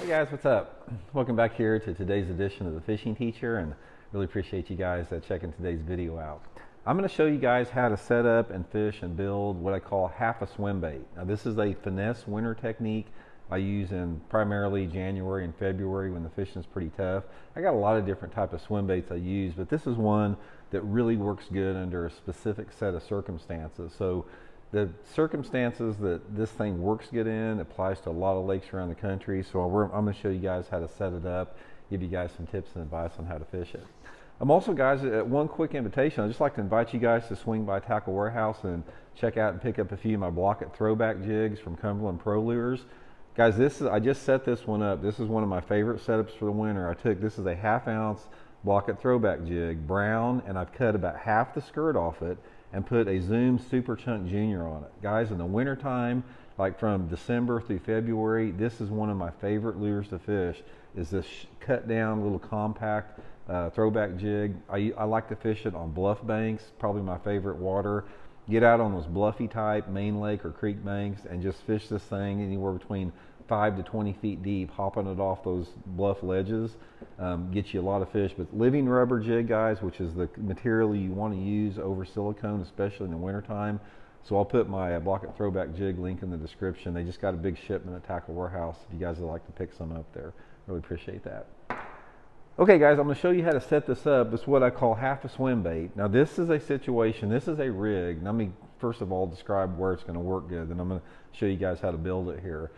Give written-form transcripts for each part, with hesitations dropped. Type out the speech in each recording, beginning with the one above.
Guys, what's up? Welcome back here to today's edition of the Fishing Teacher, and really appreciate you guys checking today's video out. I'm going to show you guys how to set up and fish and build what I call half a swim bait. Now this is a finesse winter technique I use in primarily January and February when the fishing is pretty tough. I got a lot of different type of swim baits I use, but this is one that really works good under a specific set of circumstances. So the circumstances that this thing works good in applies to a lot of lakes around the country. So I'm going to show you guys how to set it up, give you guys some tips and advice on how to fish it. I'm also, guys, at one quick invitation, I'd just like to invite you guys to swing by Tackle Warehouse and check out and pick up a few of my Blaukat throwback jigs from Cumberland Pro Lures. Guys, I just set this one up. This is one of my favorite setups for the winter. This is a 1/2 ounce Blaukat throwback jig, brown, and I've cut about half the skirt off it and put a Zoom Super Chunk Junior on it. Guys, in the winter time, like from December through February, this is one of my favorite lures to fish, is this cut down little compact throwback jig. I like to fish it on bluff banks, probably my favorite water. Get out on those bluffy type main lake or creek banks and just fish this thing anywhere between 5 to 20 feet deep, hopping it off those bluff ledges. Gets you a lot of fish. But living rubber jig, guys, which is the material you want to use over silicone, especially in the wintertime. So I'll put my Blaukat throwback jig link in the description. They just got a big shipment at Tackle Warehouse if you guys would like to pick some up there. Really appreciate that. Okay, guys, I'm going to show you how to set this up. It's what I call half a swim bait. Now this is a situation, this is a rig. Let me first of all describe where it's going to work good, then I'm going to show you guys how to build it here.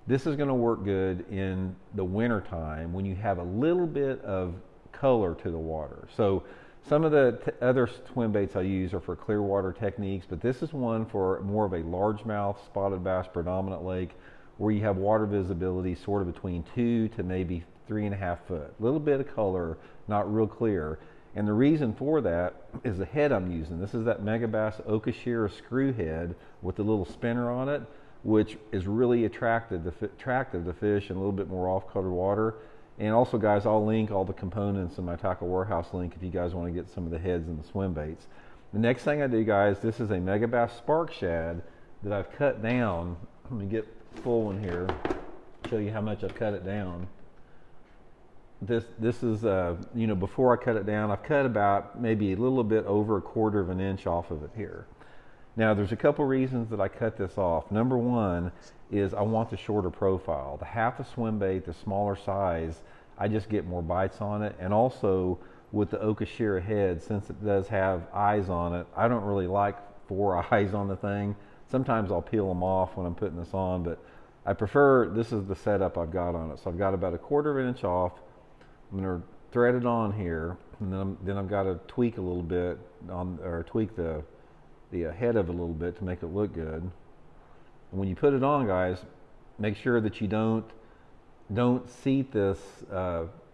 This is going to work good in the winter time when you have a little bit of color to the water. So some of the other swim baits I use are for clear water techniques, but this is one for more of a largemouth spotted bass predominant lake where you have water visibility sort of between 2 to maybe 3.5 foot. A little bit of color, not real clear. And the reason for that is the head I'm using. This is that megabass Okashira screw head with the little spinner on it, which is really attractive to fish in a little bit more off-color water. And also, guys, I'll link all the components in my Tackle Warehouse link if you guys want to get some of the heads and the swim baits. The next thing I do, guys, this is a megabass spark shad that I've cut down. Let me get a full one here, show you how much I've cut it down. This is, you know, before I cut it down, I've cut about maybe a little bit over 1/4 of an inch off of it here. Now, there's a couple reasons that I cut this off. Number one is I want the shorter profile. The half a swim bait, the smaller size, I just get more bites on it. And also with the Okashira head, since it does have eyes on it, I don't really like 4 eyes on the thing. Sometimes I'll peel them off when I'm putting this on, but I prefer, this is the setup I've got on it. So I've got about 1/4 of an inch off. I'm going to thread it on here, and then I've got to tweak a little bit or tweak the head of it a little bit to make it look good. And when you put it on, guys, make sure that you don't seat this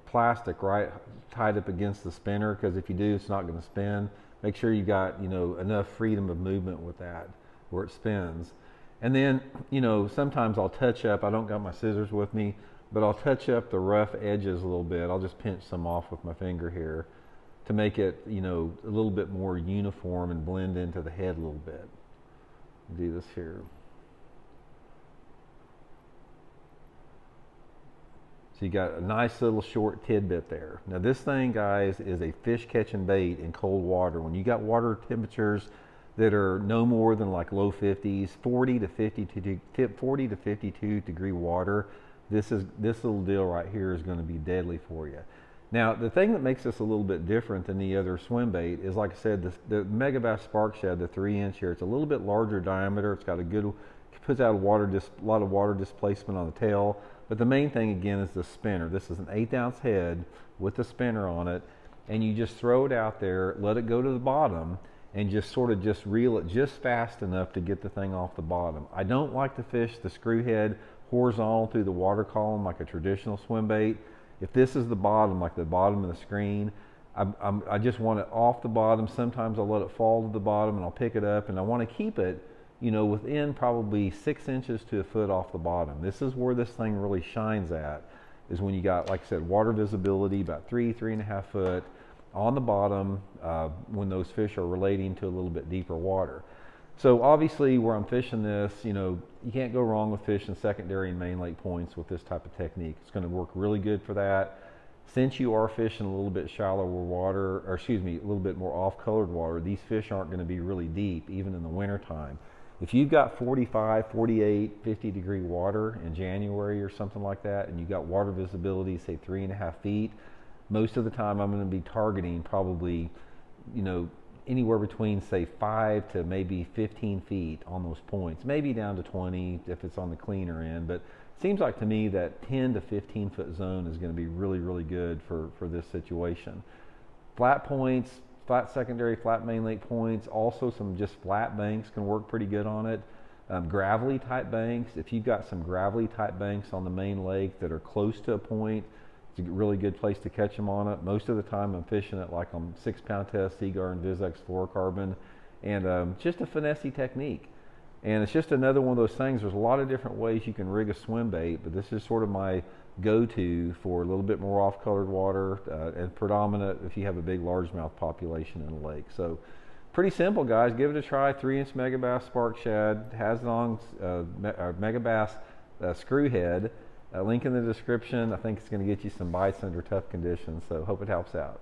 plastic right tied up against the spinner, because if you do, it's not going to spin. Make sure you got, you know, enough freedom of movement with that where it spins. And then, you know, sometimes I'll touch up. I don't got my scissors with me, but I'll touch up the rough edges a little bit. I'll just pinch some off with my finger here to make it, you know, a little bit more uniform and blend into the head a little bit. Do this here. So you got a nice little short tidbit there. Now this thing, guys, is a fish catching bait in cold water. When you got water temperatures that are no more than like low 50s, 40 to 52 degree water, this little deal right here is going to be deadly for you. Now, the thing that makes this a little bit different than the other swim bait is, like I said, the megabass spark shad, the 3-inch here, it's a little bit larger diameter. It's got puts out a lot of water displacement on the tail. But the main thing, again, is the spinner. This is an 1/8 ounce head with a spinner on it, and you just throw it out there, let it go to the bottom, and just sort of just reel it just fast enough to get the thing off the bottom. I don't like to fish the screw head horizontal through the water column like a traditional swim bait. If this is the bottom, like the bottom of the screen, I just want it off the bottom. Sometimes I'll let it fall to the bottom and I'll pick it up, and I want to keep it, you know, within probably 6 inches to a foot off the bottom. This is where this thing really shines at, is when you got, like I said, water visibility about 3.5 foot on the bottom when those fish are relating to a little bit deeper water. So obviously where I'm fishing this, you know, you can't go wrong with fishing secondary and main lake points with this type of technique. It's going to work really good for that. Since you are fishing a little bit shallower water, or excuse me, a little bit more off-colored water, these fish aren't going to be really deep, even in the wintertime. If you've got 45, 48, 50 degree water in January or something like that, and you've got water visibility, say 3.5 feet, most of the time I'm going to be targeting probably, you know, anywhere between say 5 to maybe 15 feet on those points, maybe down to 20 if it's on the cleaner end, but it seems like to me that 10 to 15 foot zone is going to be really, really good for this situation. Flat points, flat secondary, flat main lake points, also some just flat banks can work pretty good on it. Gravelly type banks, if you've got some gravelly type banks on the main lake that are close to a point, it's a really good place to catch them on it. Most of the time I'm fishing it like on 6-pound test, Seaguar and VizX fluorocarbon, and just a finessey technique. And it's just another one of those things. There's a lot of different ways you can rig a swim bait, but this is sort of my go-to for a little bit more off-colored water and predominant if you have a big largemouth population in a lake. So pretty simple, guys. Give it a try. 3-inch megabass spark shad, has it on megabass screw head. Link in the description. I think it's going to get you some bites under tough conditions, so hope it helps out.